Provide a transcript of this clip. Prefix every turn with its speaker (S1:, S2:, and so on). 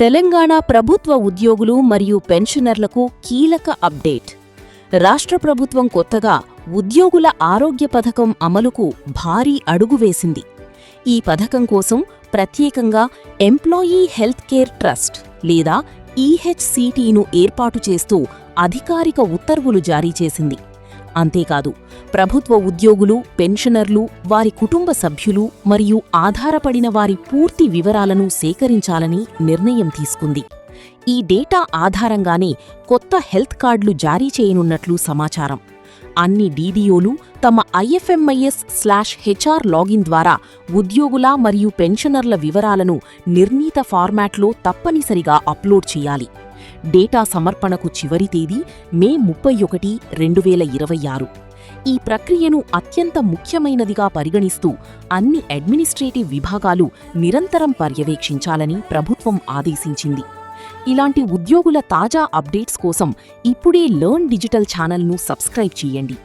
S1: తెలంగాణ ప్రభుత్వ ఉద్యోగులు మరియు పెన్షనర్లకు కీలక అప్డేట్. రాష్ట్ర ప్రభుత్వం కొత్తగా ఉద్యోగుల ఆరోగ్య పథకం అమలుకు భారీ అడుగు వేసింది. ఈ పథకం కోసం ప్రత్యేకంగా ఎంప్లాయీ హెల్త్ కేర్ ట్రస్ట్ లేదా ఈహెచ్సిటిను ఏర్పాటు చేస్తూ అధికారిక ఉత్తర్వులు జారీ చేసింది. అంతేకాదు, ప్రభుత్వ ఉద్యోగులు, పెన్షనర్లు, వారి కుటుంబ సభ్యులు మరియు ఆధారపడిన వారి పూర్తి వివరాలను సేకరించాలని నిర్ణయం తీసుకుంది. ఈ డేటా ఆధారంగానే కొత్త హెల్త్ కార్డులు జారీ చేయనున్నట్లు సమాచారం. అన్ని డీడీఓలు తమ IFMIS/HR లాగిన్ ద్వారా ఉద్యోగుల మరియు పెన్షనర్ల వివరాలను నిర్ణీత ఫార్మాట్లో తప్పనిసరిగా అప్లోడ్ చేయాలి. డేటా సమర్పణకు చివరి తేదీ మే 31, 2026. ఈ ప్రక్రియను అత్యంత ముఖ్యమైనదిగా పరిగణిస్తూ అన్ని అడ్మినిస్ట్రేటివ్ విభాగాలు నిరంతరం పర్యవేక్షించాలని ప్రభుత్వం ఆదేశించింది. ఇలాంటి ఉద్యోగుల తాజా అప్డేట్స్ కోసం ఇప్పుడే లెర్న్ డిజిటల్ ఛానల్ను సబ్స్క్రైబ్ చేయండి.